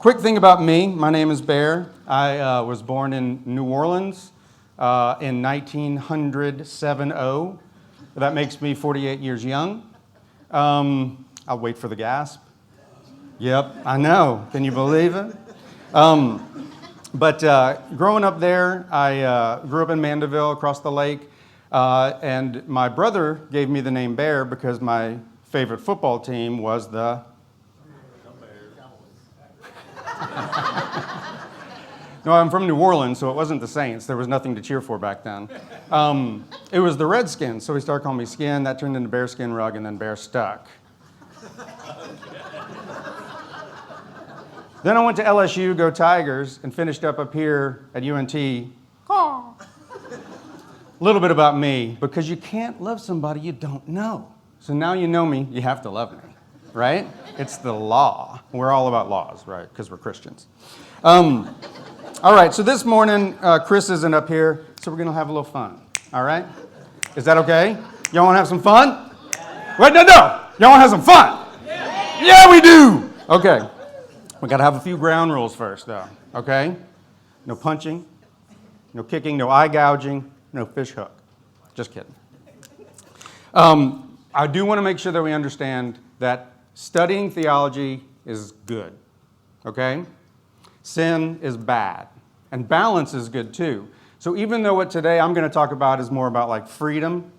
Quick thing about me, my name is Bear. I was born in New Orleans in 1970. That makes me 48 years young. I'll wait for the gasp. Yep, I know. Can you believe it? But growing up there, I grew up in Mandeville across the lake, and my brother gave me the name Bear because my favorite football team was the... No, I'm from New Orleans, so it wasn't the Saints. There was nothing to cheer for back then. It was the Redskins, so he started calling me Skin. That turned into Bearskin Rug, and then Bear Stuck. Then I went to LSU, go Tigers, and finished up here at UNT. A little bit about me, because you can't love somebody you don't know. So now you know me, you have to love me, right? It's the law. We're all about laws, right? Because we're Christians. All right, so this morning, Chris isn't up here, so we're going to have a little fun, all right? Is that okay? Y'all want to have some fun? Yeah. Wait, no. Y'all want to have some fun? Yeah, we do. Okay. We got to have a few ground rules first, though, okay? No punching, no kicking, no eye gouging, no fish hook. Just kidding. I do want to make sure that we understand that studying theology is good, okay? Sin is bad, and balance is good too. So even though what today I'm going to talk about is more about like freedom,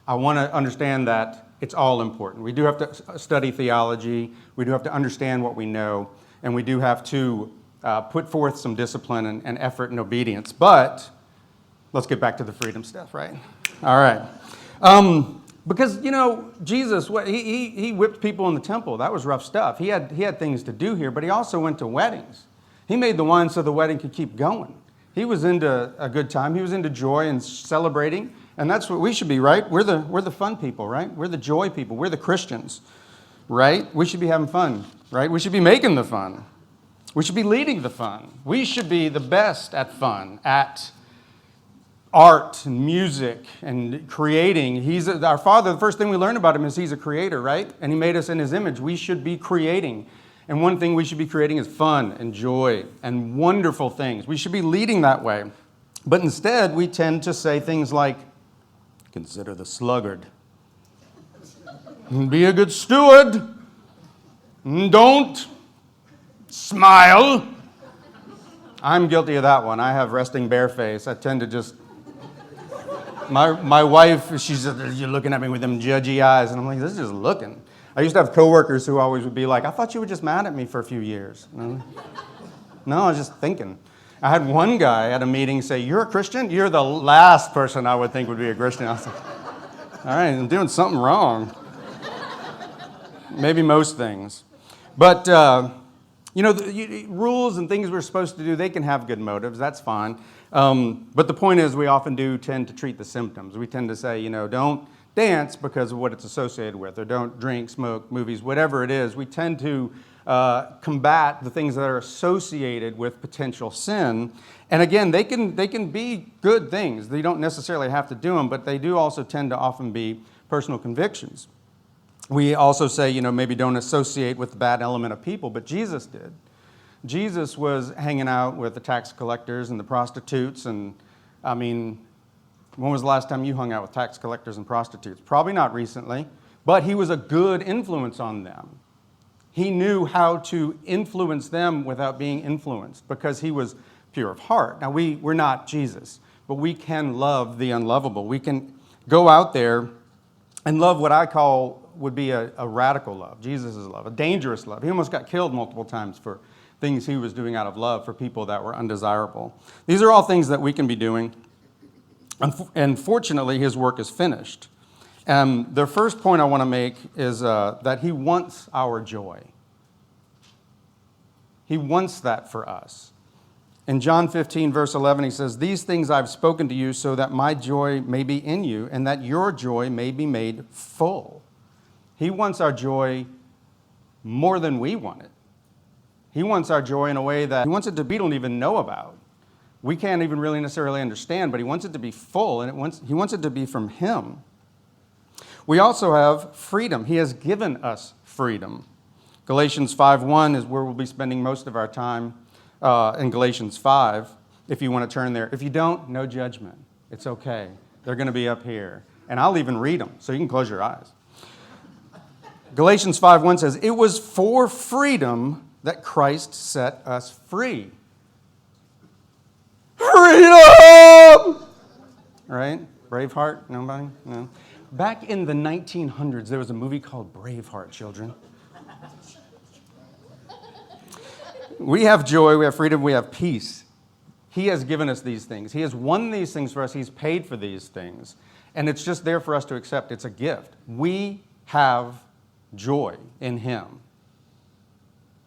I want to understand that it's all important. We do have to study theology, we do have to understand what we know, and we do have to put forth some discipline and effort and obedience. But let's get back to the freedom stuff, right? All right. Because, you know, Jesus, he whipped people in the temple. That was rough stuff. He had things to do here, but he also went to weddings. He made the wine so the wedding could keep going. He was into a good time. He was into joy and celebrating, and that's what we should be, right? We're the fun people, right? We're the joy people. We're the Christians, right? We should be having fun, right? We should be making the fun. We should be leading the fun. We should be the best at fun, at art and music and creating. Our Father, the first thing we learn about him is he's a creator, right? And he made us in his image. We should be creating. And one thing we should be creating is fun and joy and wonderful things. We should be leading that way. But instead, we tend to say things like, consider the sluggard. Be a good steward. Don't smile. I'm guilty of that one. I have resting bear face. I tend to just... My wife, she's you're looking at me with them judgy eyes. And I'm like, this is just looking. I used to have coworkers who always would be like, I thought you were just mad at me for a few years. No, I was just thinking. I had one guy at a meeting say, you're a Christian? You're the last person I would think would be a Christian. I was like, all right, I'm doing something wrong. Maybe most things. But, rules and things we're supposed to do, they can have good motives. That's fine. But the point is we often do tend to treat the symptoms. We tend to say, don't dance because of what it's associated with, or don't drink, smoke, movies, whatever it is. We tend to combat the things that are associated with potential sin. And again, they can be good things. They don't necessarily have to do them, but they do also tend to often be personal convictions. We also say, maybe don't associate with the bad element of people, but Jesus did. Jesus was hanging out with the tax collectors and the prostitutes, and when was the last time you hung out with tax collectors and prostitutes? Probably not recently, but he was a good influence on them. He knew how to influence them without being influenced because he was pure of heart. Now, we're not Jesus, but we can love the unlovable. We can go out there and love what I call would be a radical love, Jesus' love, a dangerous love. He almost got killed multiple times for things he was doing out of love for people that were undesirable. These are all things that we can be doing. And fortunately, his work is finished. The first point I want to make is that he wants our joy. He wants that for us. In John 15, verse 11, he says, these things I've spoken to you so that my joy may be in you and that your joy may be made full. He wants our joy more than we want it. He wants our joy in a way that he wants it to be, we don't even know about. We can't even really necessarily understand, but he wants it to be full, and he wants it to be from him. We also have freedom. He has given us freedom. Galatians 5:1 is where we'll be spending most of our time in Galatians 5, if you want to turn there. If you don't, no judgment. It's okay. They're going to be up here. And I'll even read them, so you can close your eyes. Galatians 5:1 says, "It was for freedom that Christ set us free." Freedom! Right? Braveheart? Nobody? No. Back in the 1900s, there was a movie called Braveheart, children. We have joy, we have freedom, we have peace. He has given us these things. He has won these things for us. He's paid for these things. And it's just there for us to accept. It's a gift. We have joy in Him.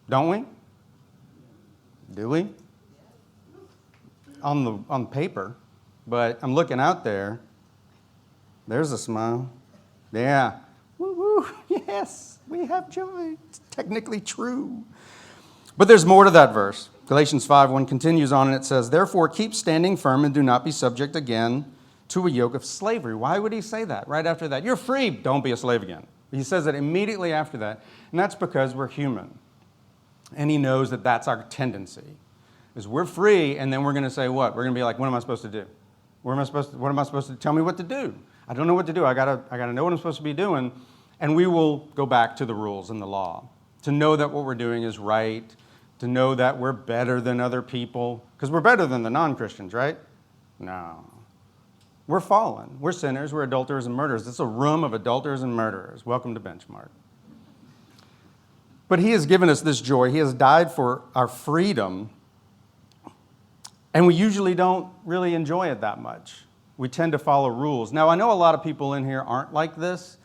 Don't we? Do we? On paper. But I'm looking out there. There's a smile. Yeah. Woo-woo. Yes, we have joy. It's technically true. But there's more to that verse. Galatians 5:1 continues on and it says, "Therefore keep standing firm and do not be subject again to a yoke of slavery." Why would he say that right after that? You're free, don't be a slave again. He says it immediately after that, and that's because we're human. And he knows that that's our tendency, is we're free, and then we're going to say what? We're going to be like, what am I supposed to do? What am I supposed to tell me what to do? I don't know what to do. I gotta know what I'm supposed to be doing, and we will go back to the rules and the law to know that what we're doing is right, to know that we're better than other people, because we're better than the non-Christians, right? No. We're fallen. We're sinners. We're adulterers and murderers. This is a room of adulterers and murderers. Welcome to Benchmark. But he has given us this joy. He has died for our freedom, and we usually don't really enjoy it that much. We tend to follow rules. Now, I know a lot of people in here aren't like this,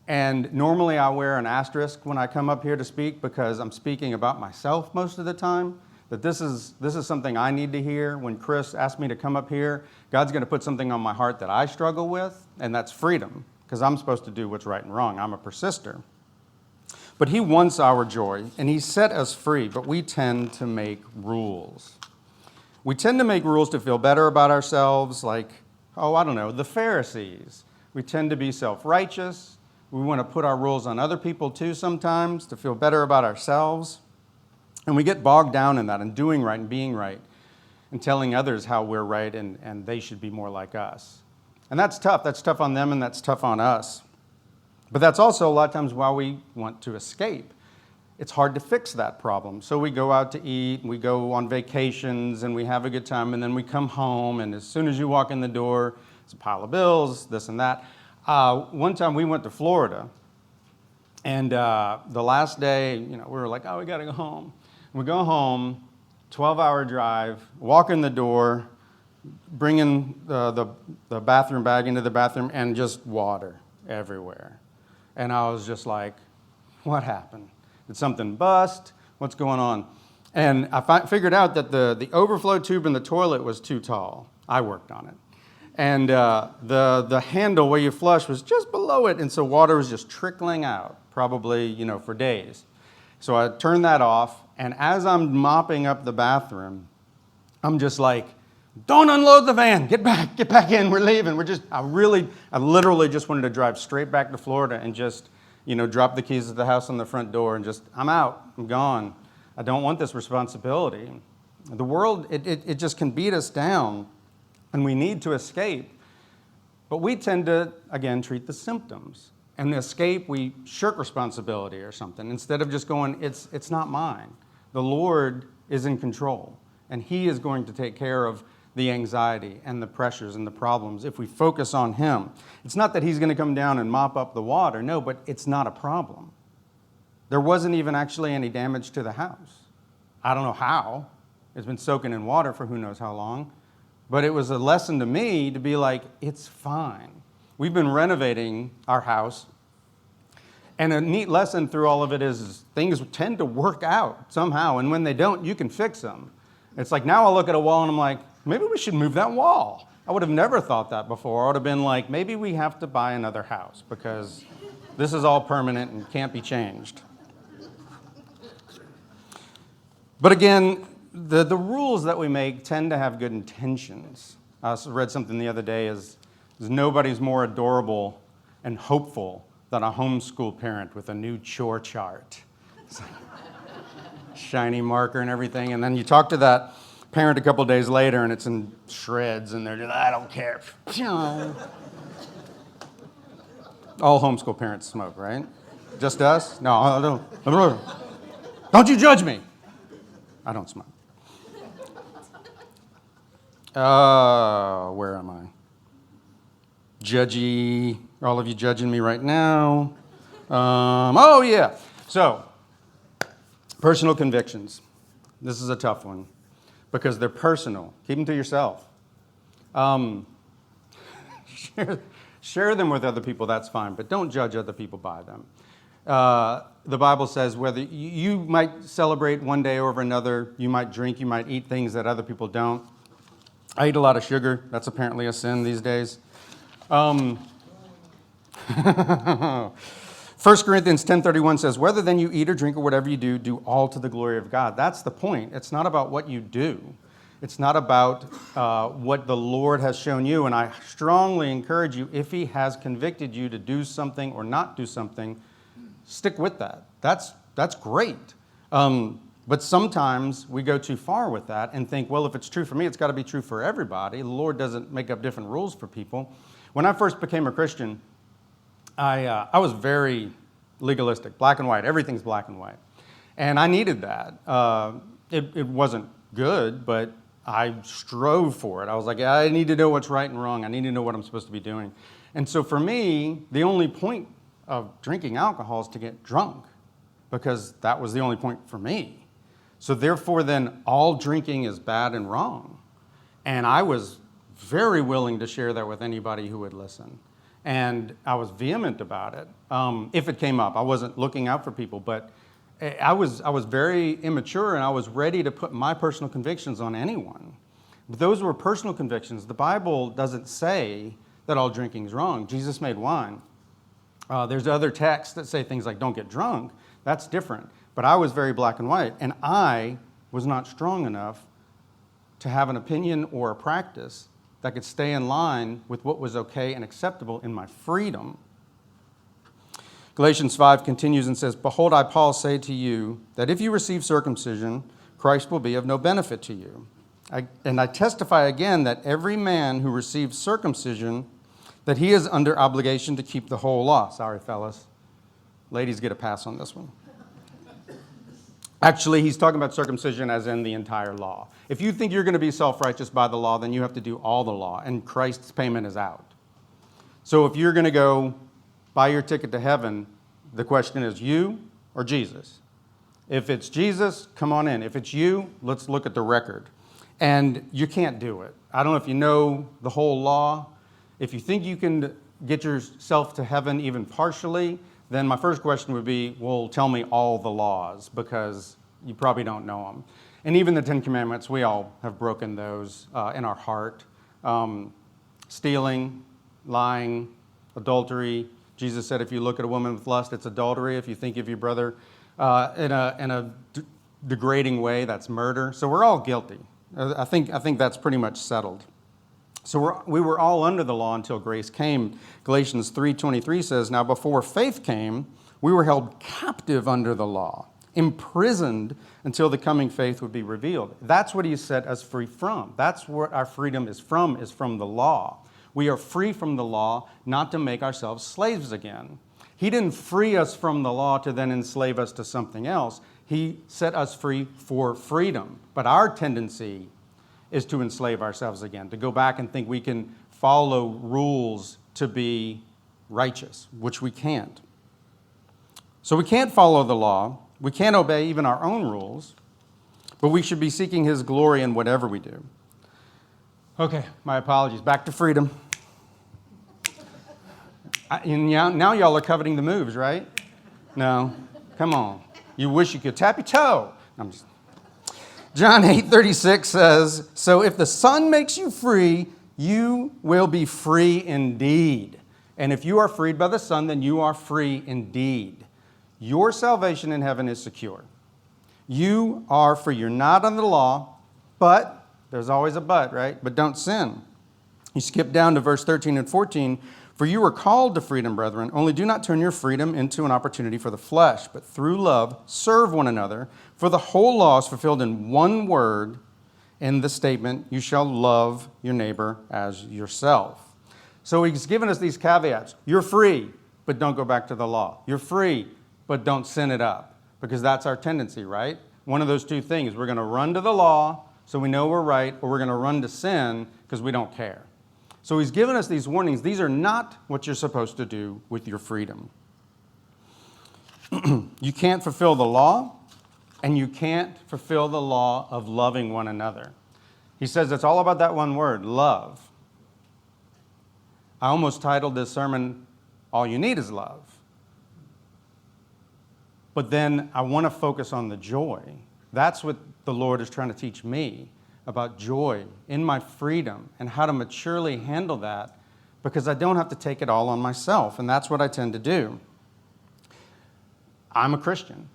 and normally I wear an asterisk when I come up here to speak because I'm speaking about myself most of the time, that this is something I need to hear. When Chris asked me to come up here, God's going to put something on my heart that I struggle with, and that's freedom, because I'm supposed to do what's right and wrong. I'm a persister. But he wants our joy, and he set us free, but we tend to make rules. We tend to make rules to feel better about ourselves, like, the Pharisees. We tend to be self-righteous. We want to put our rules on other people too sometimes to feel better about ourselves. And we get bogged down in that and doing right and being right and telling others how we're right and they should be more like us. And that's tough. That's tough on them and that's tough on us. But that's also a lot of times why we want to escape. It's hard to fix that problem. So we go out to eat, we go on vacations, and we have a good time, and then we come home, and as soon as you walk in the door, it's a pile of bills, this and that. One time we went to Florida, and the last day, we were like, we got to go home. We go home, 12-hour drive, walk in the door, bring in the bathroom bag into the bathroom, and just water everywhere. And I was just like, what happened? Did something bust? What's going on? And I figured out that the overflow tube in the toilet was too tall. I worked on it. And the handle where you flush was just below it, and so water was just trickling out, probably, for days. So I turned that off, and as I'm mopping up the bathroom, I'm just like, don't unload the van, get back in, we're leaving. I literally just wanted to drive straight back to Florida and just, drop the keys at the house on the front door and just, I'm out, I'm gone. I don't want this responsibility. The world, it just can beat us down, and we need to escape. But we tend to, again, treat the symptoms. And the escape, we shirk responsibility or something, instead of just going, it's not mine. The Lord is in control, and He is going to take care of the anxiety and the pressures and the problems if we focus on Him. It's not that He's going to come down and mop up the water, no, but it's not a problem. There wasn't even actually any damage to the house. I don't know how. It's been soaking in water for who knows how long. But it was a lesson to me to be like, it's fine. We've been renovating our house, and a neat lesson through all of it is things tend to work out somehow, and when they don't, you can fix them. It's like now I look at a wall and I'm like, maybe we should move that wall. I would have never thought that before. I would have been like, maybe we have to buy another house because this is all permanent and can't be changed. But again, the rules that we make tend to have good intentions. I read something the other day is nobody's more adorable and hopeful than a homeschool parent with a new chore chart. Shiny marker and everything. And then you talk to that parent a couple days later and it's in shreds and they're just, I don't care. All homeschool parents smoke, right? Just us? No, I don't. Don't you judge me. I don't smoke. Where am I? Judgy. All of you judging me right now. Oh, yeah. So, personal convictions. This is a tough one because they're personal. Keep them to yourself. Share them with other people, that's fine, but don't judge other people by them. The Bible says whether you might celebrate one day over another, you might drink, you might eat things that other people don't. I eat a lot of sugar. That's apparently a sin these days. 1 Corinthians 10:31 says, whether then you eat or drink or whatever you do, do all to the glory of God. That's the point. It's not about what you do. It's not about what the Lord has shown you. And I strongly encourage you, if he has convicted you to do something or not do something, stick with that. That's great. But sometimes we go too far with that and think, well, if it's true for me, it's got to be true for everybody. The Lord doesn't make up different rules for people. When I first became a Christian, I was very legalistic, black and white. Everything's black and white. And I needed that. It wasn't good, but I strove for it. I was like, I need to know what's right and wrong. I need to know what I'm supposed to be doing. And so for me, the only point of drinking alcohol is to get drunk, because that was the only point for me. So therefore, then, all drinking is bad and wrong. And I was very willing to share that with anybody who would listen. And I was vehement about it. If it came up, I wasn't looking out for people, but I was very immature, and I was ready to put my personal convictions on anyone. But those were personal convictions. The Bible doesn't say that all drinking is wrong. Jesus made wine. There's other texts that say things like don't get drunk. That's different. But I was very black and white, and I was not strong enough to have an opinion or a practice that could stay in line with what was okay and acceptable in my freedom. Galatians 5 continues and says, behold, I, Paul, say to you that if you receive circumcision, Christ will be of no benefit to you. I testify again that every man who receives circumcision, that he is under obligation to keep the whole law. Sorry, fellas. Ladies get a pass on this one. Actually, he's talking about circumcision as in the entire law. If you think you're going to be self-righteous by the law, then you have to do all the law, and Christ's payment is out. So if you're going to go buy your ticket to heaven, the question is you or Jesus? If it's Jesus, come on in. If it's you, let's look at the record. And you can't do it. I don't know if you know the whole law. If you think you can get yourself to heaven even partially, then my first question would be, well, tell me all the laws, because you probably don't know them. And even the 10 Commandments, we all have broken those in our heart. Stealing, lying, adultery. Jesus said if you look at a woman with lust, it's adultery. If you think of your brother in a degrading way, that's murder. So we're all guilty. I think that's pretty much settled. So we were all under the law until grace came. Galatians 3:23 says, now before faith came, we were held captive under the law, imprisoned until the coming faith would be revealed. That's what he set us free from. That's what our freedom is from the law. We are free from the law not to make ourselves slaves again. He didn't free us from the law to then enslave us to something else. He set us free for freedom. But our tendency is to enslave ourselves again, to go back and think we can follow rules to be righteous, which we can't. So we can't follow the law. We can't obey even our own rules, but we should be seeking his glory in whatever we do. Okay, my apologies. Back to freedom. Now y'all are coveting the moves, right? No, come on. You wish you could tap your toe. I'm just... John 8:36 says, so if the Son makes you free, you will be free indeed. And if you are freed by the Son, then you are free indeed. Your salvation in heaven is secure. You are free. You're not under the law, but, there's always a but, right? But don't sin. You skip down to verse 13 and 14. For you were called to freedom, brethren, only do not turn your freedom into an opportunity for the flesh, but through love serve one another. For the whole law is fulfilled in one word, in the statement, you shall love your neighbor as yourself. So he's given us these caveats. You're free, but don't go back to the law. You're free, but don't sin it up, because that's our tendency, right? One of those two things. We're going to run to the law so we know we're right, or we're going to run to sin because we don't care. So he's given us these warnings. These are not what you're supposed to do with your freedom. You can't fulfill the law, and you can't fulfill the law of loving one another. He says it's all about that one word, love. I almost titled this sermon, All You Need Is Love. But then I want to focus on the joy. That's what the Lord is trying to teach me, about joy in my freedom and how to maturely handle that, because I don't have to take it all on myself, and that's what I tend to do. I'm a Christian,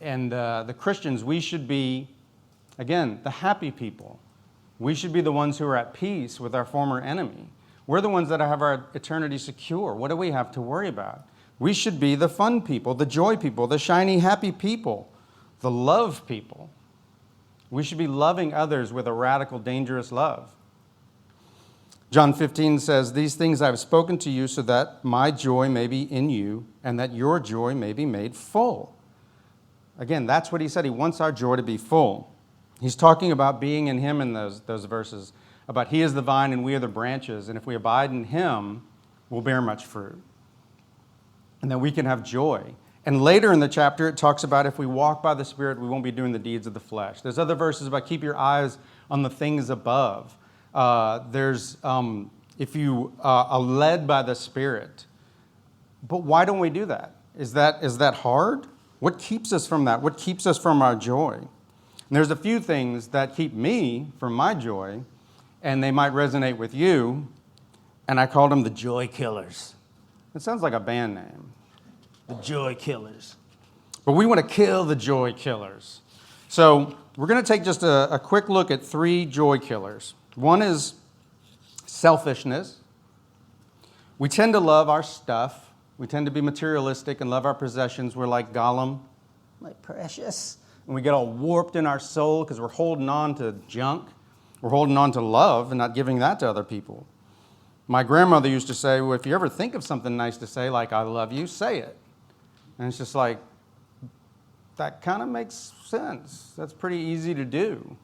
and the Christians, we should be, again, the happy people. We should be the ones who are at peace with our former enemy. We're the ones that have our eternity secure. What do we have to worry about? We should be the fun people, the joy people, the shiny, happy people, the love people. We should be loving others with a radical, dangerous love. John 15 says, these things I have spoken to you so that my joy may be in you and that your joy may be made full. Again, that's what he said. He wants our joy to be full. He's talking about being in him in those verses, about he is the vine and we are the branches, and if we abide in him, we'll bear much fruit. And that we can have joy. And later in the chapter, it talks about if we walk by the Spirit, we won't be doing the deeds of the flesh. There's other verses about keep your eyes on the things above. If you are led by the Spirit. But why don't we do that? Is that hard? What keeps us from that? What keeps us from our joy? And there's a few things that keep me from my joy, and they might resonate with you, and I called them the joy killers. It sounds like a band name. The joy killers. But we want to kill the joy killers. So we're going to take just a quick look at 3 joy killers. One is selfishness. We tend to love our stuff. We tend to be materialistic and love our possessions. We're like Gollum, my precious. And we get all warped in our soul because we're holding on to junk. We're holding on to love and not giving that to other people. My grandmother used to say, well, if you ever think of something nice to say, like I love you, say it. And it's just like, that kind of makes sense. That's pretty easy to do.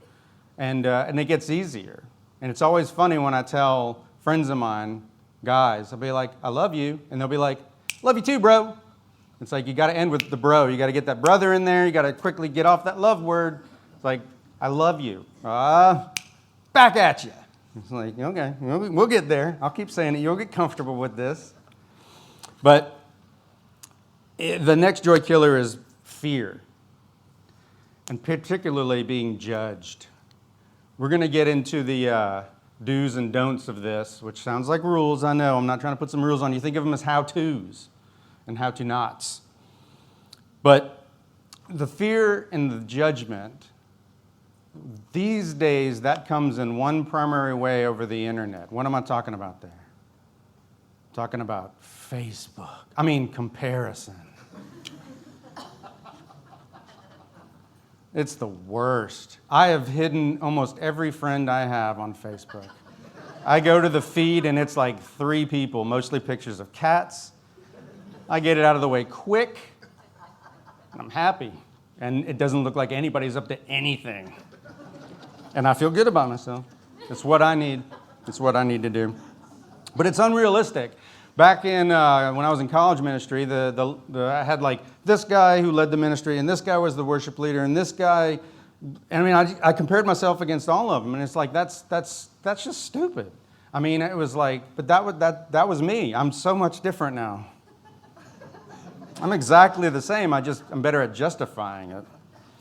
And it gets easier. And it's always funny when I tell friends of mine, guys, I'll be like, I love you. And they'll be like, love you too, bro. It's like, you got to end with the bro. You got to get that brother in there. You got to quickly get off that love word. It's like, I love you. Back at you. It's like, okay, we'll get there. I'll keep saying it. You'll get comfortable with this. But the next joy killer is fear, and particularly being judged. We're going to get into the do's and don'ts of this, which sounds like rules. I know. I'm not trying to put some rules on you. Think of them as how-tos and how-to-nots. But the fear and the judgment, these days, that comes in one primary way over the internet. What am I talking about there? I'm talking about Facebook. Comparison. It's the worst. I have hidden almost every friend I have on Facebook. I go to the feed and it's like 3 people, mostly pictures of cats. I get it out of the way quick, and I'm happy. And it doesn't look like anybody's up to anything. And I feel good about myself. It's what I need. It's what I need to do. But it's unrealistic. Back in when I was in college ministry, I had like this guy who led the ministry, and this guy was the worship leader, and this guy. I compared myself against all of them, and it's like that's just stupid. It was like, but that was me. I'm so much different now. I'm exactly the same. I'm better at justifying it.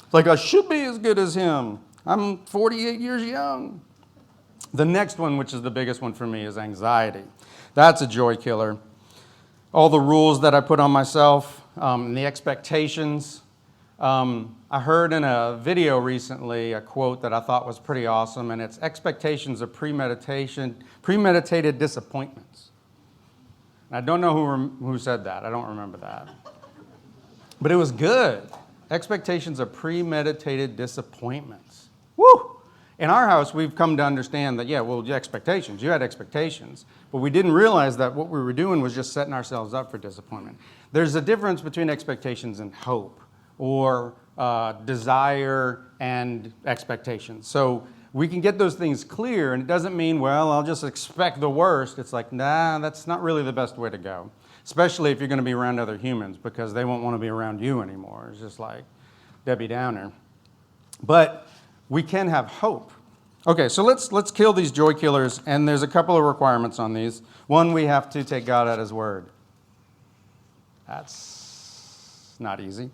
It's like I should be as good as him. I'm 48 years young. The next one, which is the biggest one for me, is anxiety. That's a joy killer. All the rules that I put on myself, the expectations. I heard in a video recently a quote that I thought was pretty awesome, and it's expectations of premeditated disappointments. I don't know who said that. I don't remember that. But it was good. Expectations are premeditated disappointments. Woo! In our house, we've come to understand that, yeah, well, expectations. You had expectations. But we didn't realize that what we were doing was just setting ourselves up for disappointment. There's a difference between expectations and hope, or desire and expectations. So we can get those things clear, and it doesn't mean, well, I'll just expect the worst. It's like, nah, that's not really the best way to go, especially if you're going to be around other humans, because they won't want to be around you anymore. It's just like Debbie Downer. But we can have hope. Okay, so let's kill these joy killers, and there's a couple of requirements on these. One, we have to take God at his word. That's not easy.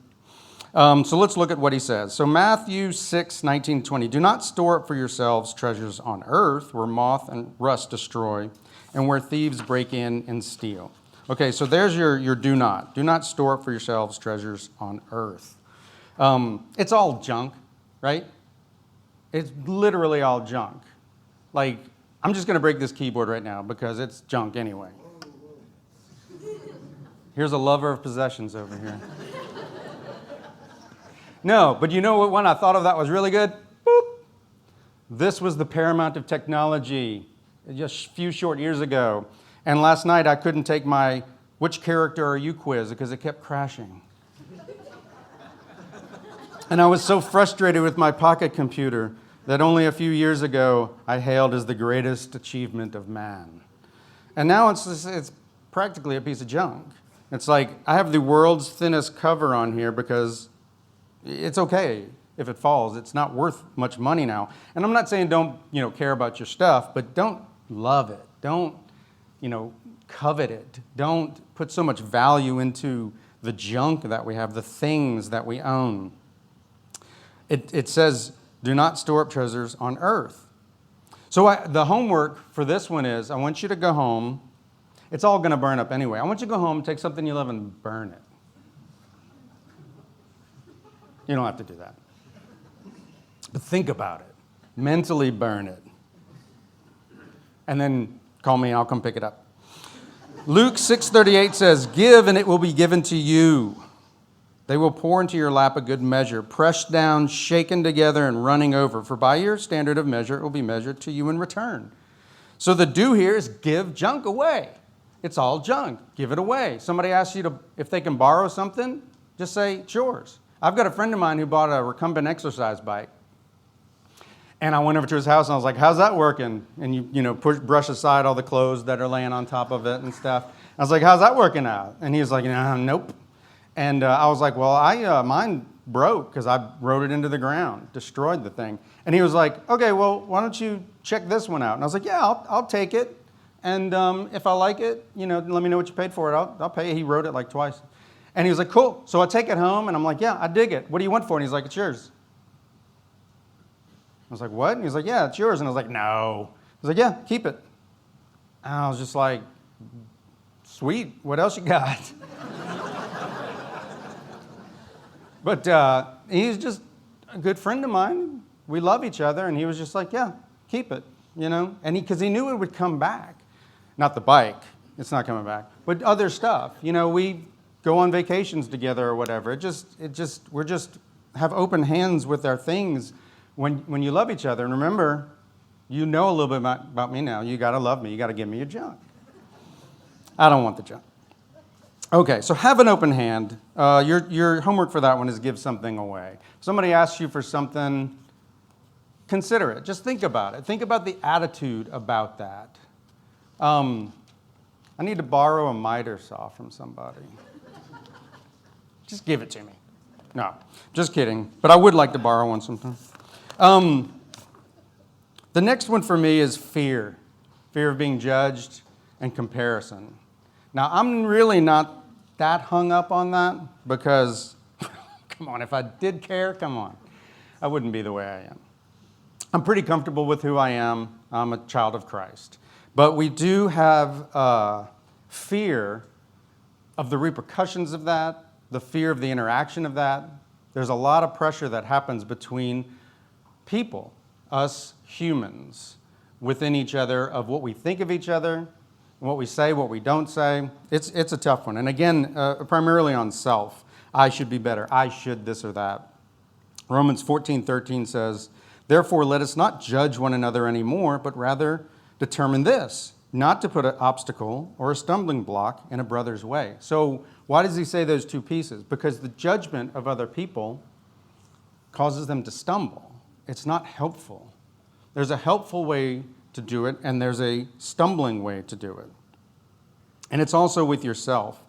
So let's look at what he says. So Matthew 6:19-20. Do not store up for yourselves treasures on earth, where moth and rust destroy, and where thieves break in and steal. Okay, so there's your do not. Do not store up for yourselves treasures on earth. It's all junk, right? It's literally all junk. Like, I'm just going to break this keyboard right now because it's junk anyway. Here's a lover of possessions over here. No, but you know what one I thought of that was really good? Boop. This was the paramount of technology just a few short years ago. And last night I couldn't take my "which character are you" quiz because it kept crashing. And I was so frustrated with my pocket computer that only a few years ago I hailed as the greatest achievement of man. And now it's practically a piece of junk. It's like I have the world's thinnest cover on here because it's okay if it falls. It's not worth much money now. And I'm not saying don't, care about your stuff, but don't love it. Don't, covet it. Don't put so much value into the junk that we have, the things that we own. It says, do not store up treasures on earth. So the homework for this one is, I want you to go home. It's all going to burn up anyway. I want you to go home, take something you love, and burn it. You don't have to do that. But think about it. Mentally burn it. And then call me, I'll come pick it up. Luke 6:38 says, give and it will be given to you. They will pour into your lap a good measure, pressed down, shaken together, and running over. For by your standard of measure, it will be measured to you in return. So the do here is give junk away. It's all junk. Give it away. Somebody asks you if they can borrow something, just say, it's yours. I've got a friend of mine who bought a recumbent exercise bike. And I went over to his house and I was like, how's that working? And you brush aside all the clothes that are laying on top of it and stuff. I was like, how's that working out? And he was like, nope. And I was like, well, mine broke because I rode it into the ground, destroyed the thing. And he was like, okay, well, why don't you check this one out? And I was like, yeah, I'll take it. And if I like it, let me know what you paid for it. I'll pay. He rode it like twice. And he was like, cool. So I take it home, and I'm like, yeah, I dig it. What do you want for it? And he's like, it's yours. I was like, what? And he's like, yeah, it's yours. And I was like, no. He's like, yeah, keep it. And I was just like, sweet. What else you got? But he's just a good friend of mine. We love each other, and he was just like, yeah, keep it, And because he knew it would come back. Not the bike. It's not coming back. But other stuff. We go on vacations together or whatever. We're just have open hands with our things when you love each other. And remember, you know a little bit about me now. You got to love me. You got to give me your junk. I don't want the junk. Okay, so have an open hand. Your homework for that one is give something away. If somebody asks you for something, consider it. Just think about it. Think about the attitude about that. I need to borrow a miter saw from somebody. Just give it to me. No, just kidding. But I would like to borrow one sometime. The next one for me is fear. Fear of being judged and comparison. Now, I'm really not that hung up on that because, come on, if I did care, come on, I wouldn't be the way I am. I'm pretty comfortable with who I am. I'm a child of Christ. But we do have fear of the repercussions of that, the fear of the interaction of that. There's a lot of pressure that happens between people, us humans, within each other, of what we think of each other, what we say, what we don't say. It's a tough one. And again, primarily on self. I should be better. I should this or that. Romans 14:13 says, "Therefore let us not judge one another anymore, but rather determine this, not to put an obstacle or a stumbling block in a brother's way." So why does he say those two pieces? Because the judgment of other people causes them to stumble. It's not helpful. There's a helpful way to do it, and there's a stumbling way to do it. And it's also with yourself.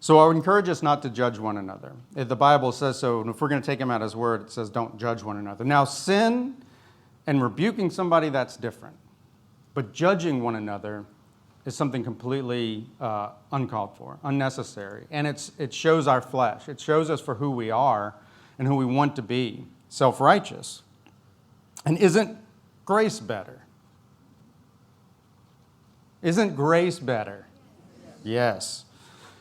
So I would encourage us not to judge one another. The Bible says so, and if we're going to take him at his word, it says don't judge one another. Now, sin and rebuking somebody, that's different. But judging one another is something completely uncalled for, unnecessary. And it shows our flesh. It shows us for who we are and who we want to be, self-righteous. And isn't grace better? Isn't grace better? Yes.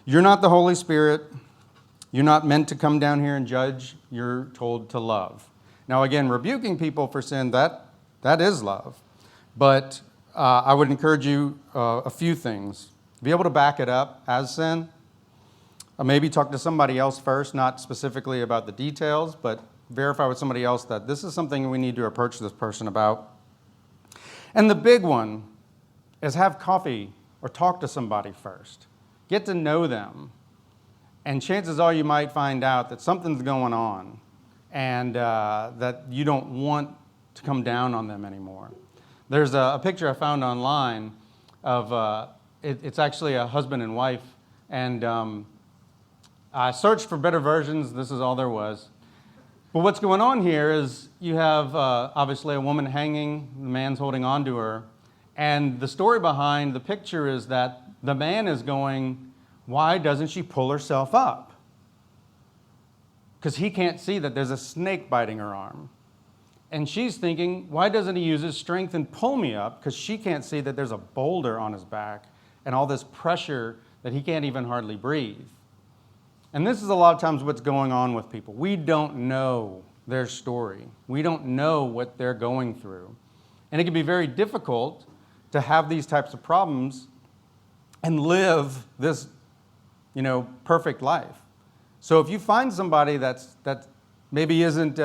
You're not the Holy Spirit. You're not meant to come down here and judge. You're told to love. Now, again, rebuking people for sin, that is love. But I would encourage you a few things. Be able to back it up as sin. Maybe talk to somebody else first, not specifically about the details, but verify with somebody else that this is something we need to approach this person about. And the big one is have coffee or talk to somebody first. Get to know them. And chances are you might find out that something's going on and that you don't want to come down on them anymore. There's a picture I found online of, it's actually a husband and wife. And I searched for better versions. This is all there was. But what's going on here is you have obviously a woman hanging, the man's holding on to her. And the story behind the picture is that the man is going, why doesn't she pull herself up? Because he can't see that there's a snake biting her arm. And she's thinking, why doesn't he use his strength and pull me up? Because she can't see that there's a boulder on his back and all this pressure that he can't even hardly breathe. And this is a lot of times what's going on with people. We don't know their story. We don't know what they're going through. And it can be very difficult to have these types of problems and live this, perfect life. So if you find somebody that maybe isn't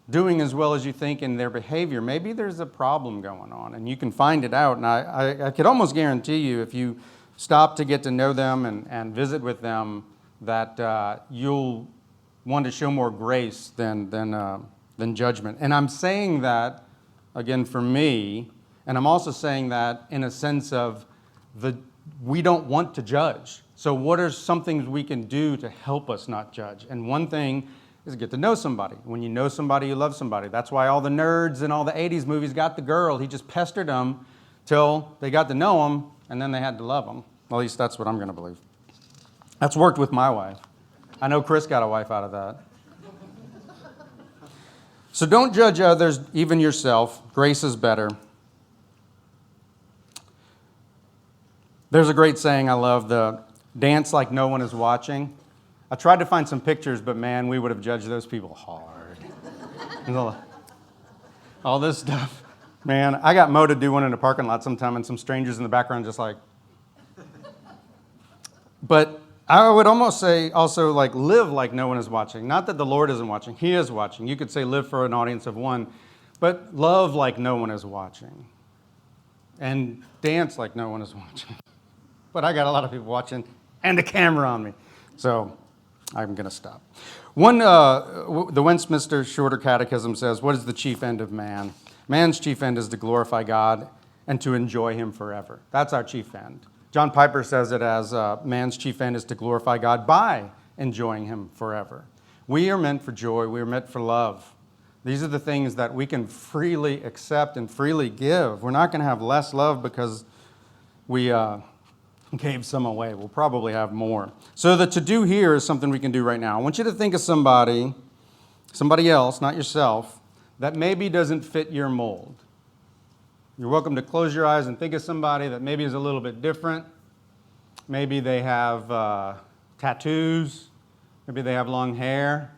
doing as well as you think in their behavior, maybe there's a problem going on, and you can find it out. And I could almost guarantee you, if you stop to get to know them and visit with them, that you'll want to show more grace than judgment. And I'm saying that, again, for me, and I'm also saying that in a sense of we don't want to judge. So what are some things we can do to help us not judge? And one thing is get to know somebody. When you know somebody, you love somebody. That's why all the nerds in all the 80s movies got the girl. He just pestered them till they got to know him, and then they had to love him. At least that's what I'm going to believe. That's worked with my wife. I know Chris got a wife out of that. So don't judge others, even yourself. Grace is better. There's a great saying I love, the dance like no one is watching. I tried to find some pictures, but man, we would have judged those people hard. All this stuff. Man, I got Mo to do one in a parking lot sometime, and some strangers in the background just like. But I would almost say also live like no one is watching. Not that the Lord isn't watching. He is watching. You could say live for an audience of one, but love like no one is watching. And dance like no one is watching. But I got a lot of people watching and a camera on me. So I'm going to stop. The Westminster Shorter Catechism says, what is the chief end of man? Man's chief end is to glorify God and to enjoy him forever. That's our chief end. John Piper says it as man's chief end is to glorify God by enjoying him forever. We are meant for joy. We are meant for love. These are the things that we can freely accept and freely give. We're not going to have less love because we gave some away. We'll probably have more. So the to-do here is something we can do right now. I want you to think of somebody else, not yourself, that maybe doesn't fit your mold. You're welcome to close your eyes and think of somebody that maybe is a little bit different. Maybe they have tattoos. Maybe they have long hair.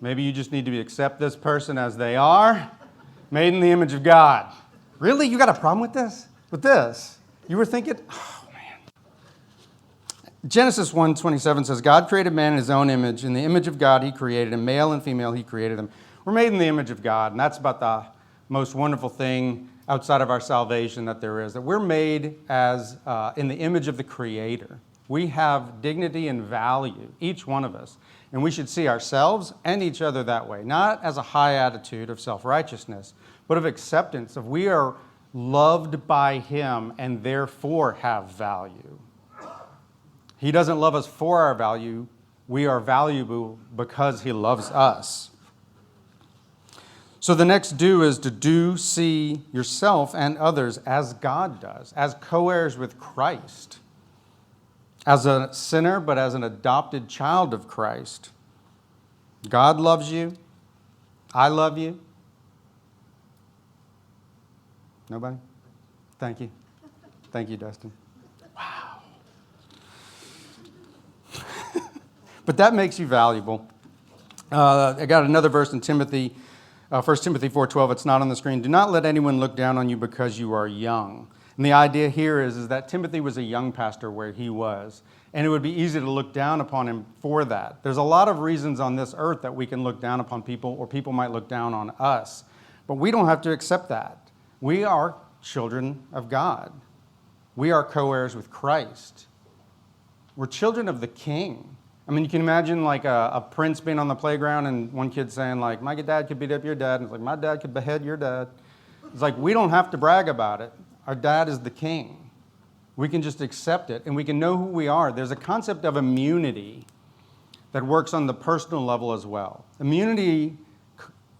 Maybe you just need to accept this person as they are, made in the image of God. Really? You got a problem with this? With this? You were thinking, oh man. Genesis 1:27 says, God created man in his own image. In the image of God he created him. Male and female he created them. We're made in the image of God, and that's about the most wonderful thing outside of our salvation that there is, that we're made as in the image of the Creator. We have dignity and value, each one of us, and we should see ourselves and each other that way, not as a high attitude of self-righteousness, but of acceptance, of we are loved by Him and therefore have value. He doesn't love us for our value. We are valuable because He loves us. So the next do is to see yourself and others as God does, as co-heirs with Christ, as a sinner, but as an adopted child of Christ. God loves you. I love you. Nobody? Thank you. Thank you, Dustin. Wow. But that makes you valuable. I got another verse in Timothy. 1 Timothy 4:12, it's not on the screen. Do not let anyone look down on you because you are young. And the idea here is that Timothy was a young pastor where he was. And it would be easy to look down upon him for that. There's a lot of reasons on this earth that we can look down upon people, or people might look down on us. But we don't have to accept that. We are children of God. We are co-heirs with Christ. We're children of the King. I mean, you can imagine like a prince being on the playground and one kid saying like, my dad could beat up your dad. And it's like, my dad could behead your dad. It's like, we don't have to brag about it. Our dad is the King. We can just accept it and we can know who we are. There's a concept of immunity that works on the personal level as well. Immunity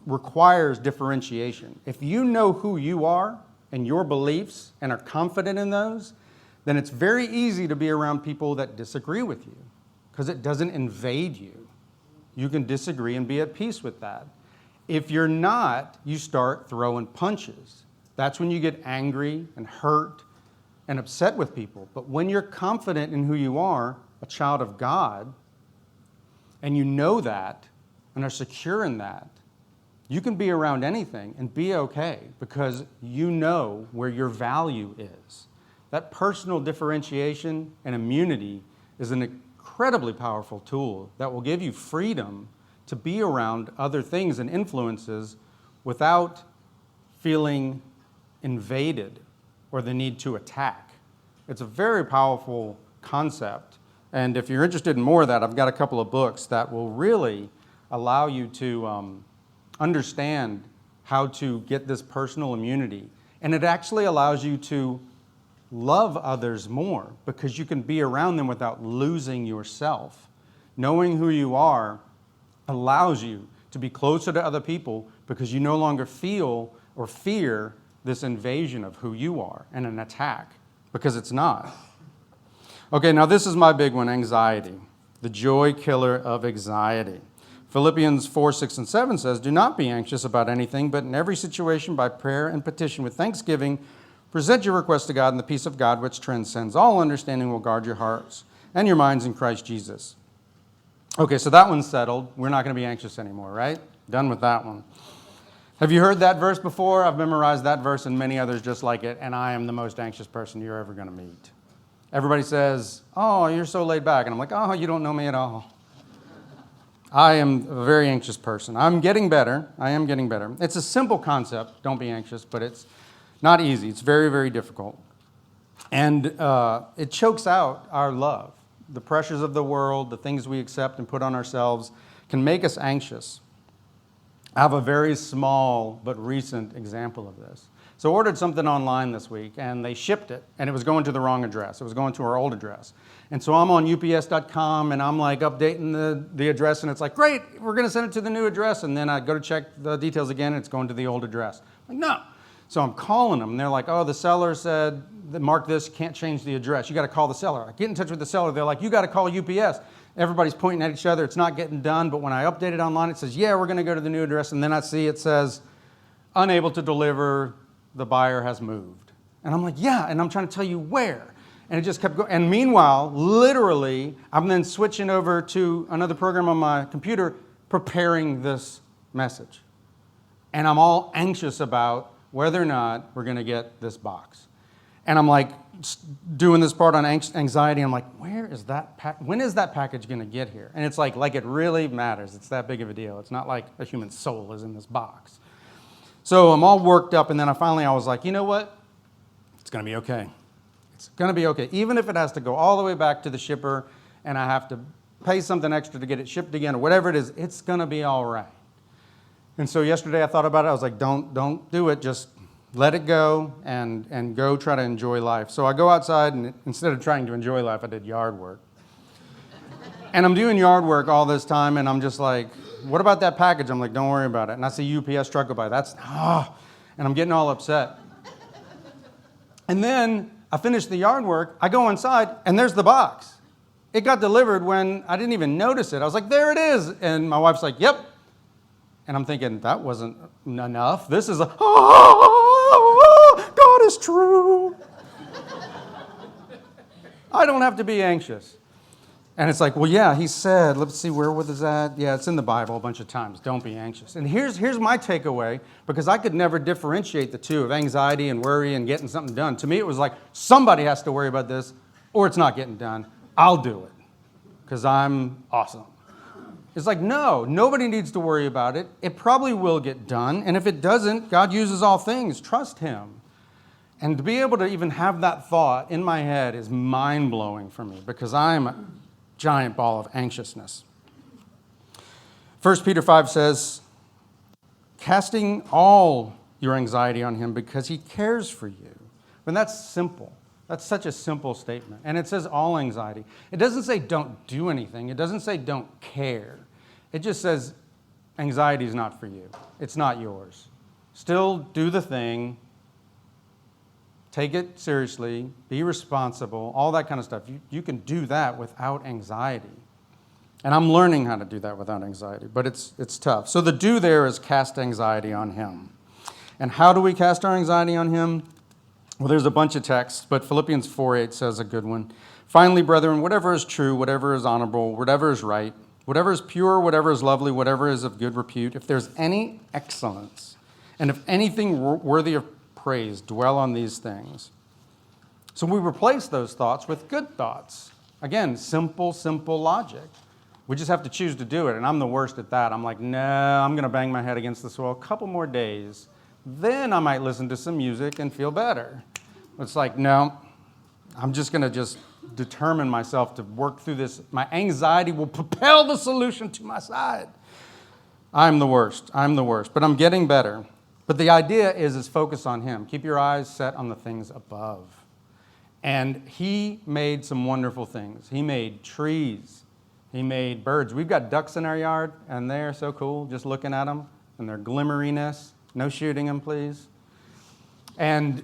requires differentiation. If you know who you are and your beliefs and are confident in those, then it's very easy to be around people that disagree with you, because it doesn't invade you. You can disagree and be at peace with that. If you're not, you start throwing punches. That's when you get angry and hurt and upset with people. But when you're confident in who you are, a child of God, and you know that and are secure in that, you can be around anything and be okay because you know where your value is. That personal differentiation and immunity is an incredibly powerful tool that will give you freedom to be around other things and influences without feeling invaded or the need to attack. It's a very powerful concept. And if you're interested in more of that, I've got a couple of books that will really allow you to understand how to get this personal immunity. And it actually allows you to love others more because you can be around them without losing yourself. Knowing who you are allows you to be closer to other people because you no longer feel or fear this invasion of who you are and an attack, because it's not. Okay, now this is my big one, anxiety, the joy killer of anxiety. Philippians 4, 6, and 7 says, do not be anxious about anything, but in every situation by prayer and petition with thanksgiving, present your requests to God, and the peace of God, which transcends all understanding, will guard your hearts and your minds in Christ Jesus. Okay, so that one's settled. We're not going to be anxious anymore, right? Done with that one. Have you heard that verse before? I've memorized that verse and many others just like it, and I am the most anxious person you're ever going to meet. Everybody says, oh, you're so laid back. And I'm like, oh, you don't know me at all. I am a very anxious person. I'm getting better. I am getting better. It's a simple concept, don't be anxious, but it's not easy. It's very, very difficult. And it chokes out our love. The pressures of the world, the things we accept and put on ourselves can make us anxious. I have a very small but recent example of this. So I ordered something online this week, and they shipped it, and it was going to the wrong address. It was going to our old address. And so I'm on UPS.com, and I'm like updating the address, and it's like, great, we're going to send it to the new address. And then I go to check the details again, and it's going to the old address. I'm like, no. So I'm calling them, and they're like, oh, the seller said, mark this, can't change the address. You got to call the seller. I get in touch with the seller. They're like, you got to call UPS. Everybody's pointing at each other. It's not getting done. But when I update it online, it says, yeah, we're going to go to the new address. And then I see it says, unable to deliver, the buyer has moved. And I'm like, yeah, and I'm trying to tell you where. And it just kept going. And meanwhile, literally, I'm then switching over to another program on my computer, preparing this message. And I'm all anxious about whether or not we're going to get this box. And I'm like, doing this part on anxiety. I'm like, when is that package going to get here? And it's like it really matters. It's that big of a deal. It's not like a human soul is in this box. So I'm all worked up, and then I was like, you know what? It's going to be okay. It's going to be okay. Even if it has to go all the way back to the shipper and I have to pay something extra to get it shipped again or whatever it is, it's going to be all right. And so yesterday I thought about it. I was like, don't do it. Just let it go and go try to enjoy life. So I go outside, and instead of trying to enjoy life, I did yard work. And I'm doing yard work all this time, and I'm just like, what about that package? I'm like, don't worry about it. And I see UPS truck go by. And I'm getting all upset. And then I finish the yard work. I go inside, and there's the box. It got delivered when I didn't even notice it. I was like, there it is. And my wife's like, yep. And I'm thinking, that wasn't enough. This is God is true. I don't have to be anxious. And it's like, well, yeah, he said, let's see, where was that? Yeah, it's in the Bible a bunch of times. Don't be anxious. And here's my takeaway, because I could never differentiate the two of anxiety and worry and getting something done. To me, it was like, somebody has to worry about this, or it's not getting done. I'll do it, because I'm awesome. It's like, no, nobody needs to worry about it. It probably will get done. And if it doesn't, God uses all things. Trust him. And to be able to even have that thought in my head is mind-blowing for me, because I am a giant ball of anxiousness. 1 Peter 5 says, casting all your anxiety on him because he cares for you. And that's simple. That's such a simple statement. And it says all anxiety. It doesn't say don't do anything. It doesn't say don't care. It just says anxiety is not for you. It's not yours. Still do the thing. Take it seriously. Be responsible. All that kind of stuff. You can do that without anxiety. And I'm learning how to do that without anxiety. But it's tough. So the do there is cast anxiety on him. And how do we cast our anxiety on him? Well, there's a bunch of texts, but Philippians 4:8 says a good one. Finally, brethren, whatever is true, whatever is honorable, whatever is right, whatever is pure, whatever is lovely, whatever is of good repute, if there's any excellence, and if anything worthy of praise, dwell on these things. So we replace those thoughts with good thoughts. Again, simple logic. We just have to choose to do it, and I'm the worst at that. I'm like, no, I'm going to bang my head against the soil a couple more days. Then I might listen to some music and feel better. It's like, no, I'm just going to determine myself to work through this. My anxiety will propel the solution to my side. I'm the worst, but I'm getting better. But the idea is focus on him. Keep your eyes set on the things above. And he made some wonderful things. He made trees. He made birds. We've got ducks in our yard, and they're so cool just looking at them and their glimmeriness. No shooting them, please. And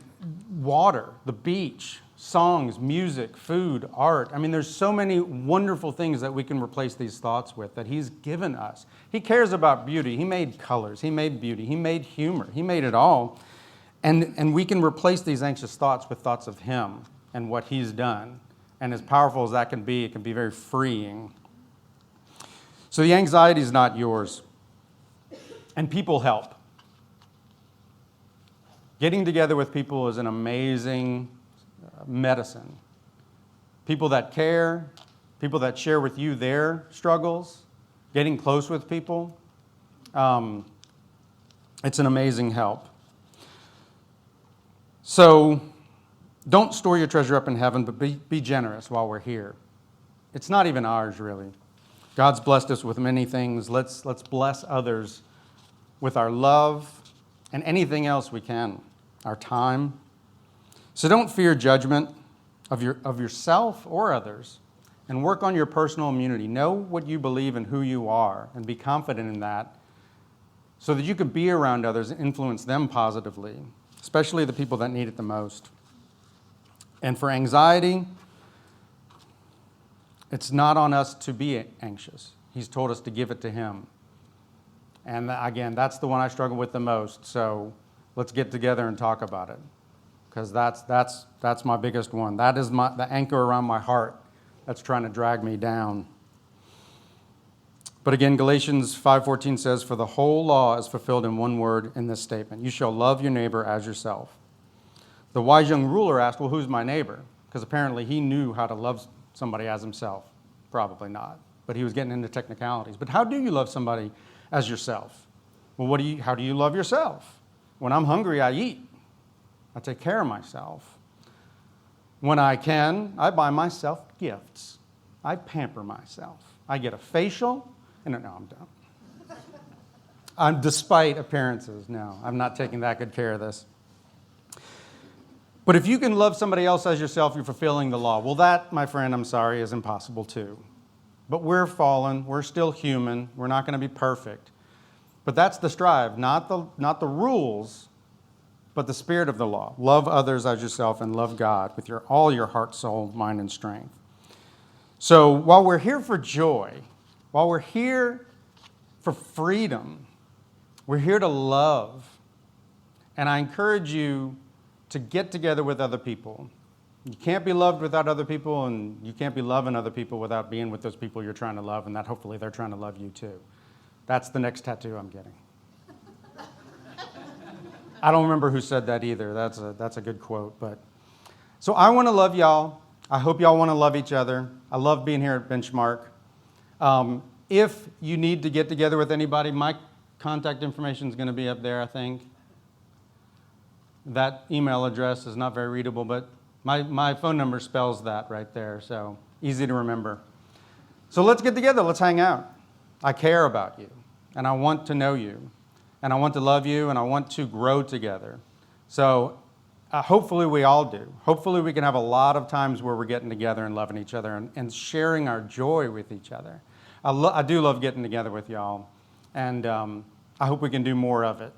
water, the beach, songs, music, food, art. I mean, there's so many wonderful things that we can replace these thoughts with that he's given us. He cares about beauty. He made colors. He made beauty. He made humor. He made it all. And we can replace these anxious thoughts with thoughts of him and what he's done. And as powerful as that can be, it can be very freeing. So the anxiety is not yours. And people help. Getting together with people is an amazing medicine. People that care, people that share with you their struggles, getting close with people, it's an amazing help. So don't store your treasure up in heaven, but be generous while we're here. It's not even ours, really. God's blessed us with many things. Let's bless others with our love and anything else we can, our time. So don't fear judgment of yourself or others, and work on your personal immunity. Know what you believe and who you are, and be confident in that so that you can be around others and influence them positively, especially the people that need it the most. And for anxiety, it's not on us to be anxious. He's told us to give it to him. And again, that's the one I struggle with the most. So let's get together and talk about it, because that's my biggest one. That is the anchor around my heart that's trying to drag me down. But again, Galatians 5:14 says, "For the whole law is fulfilled in one word in this statement: you shall love your neighbor as yourself." The wise young ruler asked, well, who's my neighbor? Because apparently he knew how to love somebody as himself. Probably not, but he was getting into technicalities. But how do you love somebody as yourself? Well, how do you love yourself? When I'm hungry, I eat. I take care of myself. When I can, I buy myself gifts. I pamper myself. I get a facial, and no, I'm done. Despite appearances, no, I'm not taking that good care of this. But if you can love somebody else as yourself, you're fulfilling the law. Well, that, my friend, I'm sorry, is impossible too. But we're fallen. We're still human. We're not going to be perfect. But that's the strive, not the rules, but the spirit of the law. Love others as yourself and love God with all your heart, soul, mind, and strength. So while we're here for joy, while we're here for freedom, we're here to love. And I encourage you to get together with other people. You can't be loved without other people, and you can't be loving other people without being with those people you're trying to love, and that hopefully they're trying to love you too. That's the next tattoo I'm getting. I don't remember who said that either. That's a good quote. But so I want to love y'all. I hope y'all want to love each other. I love being here at Benchmark. If you need to get together with anybody, my contact information is going to be up there, I think. That email address is not very readable, but my phone number spells that right there, so easy to remember. So let's get together. Let's hang out. I care about you, and I want to know you, and I want to love you, and I want to grow together. So hopefully we all do. Hopefully we can have a lot of times where we're getting together and loving each other and sharing our joy with each other. I do love getting together with y'all, and I hope we can do more of it.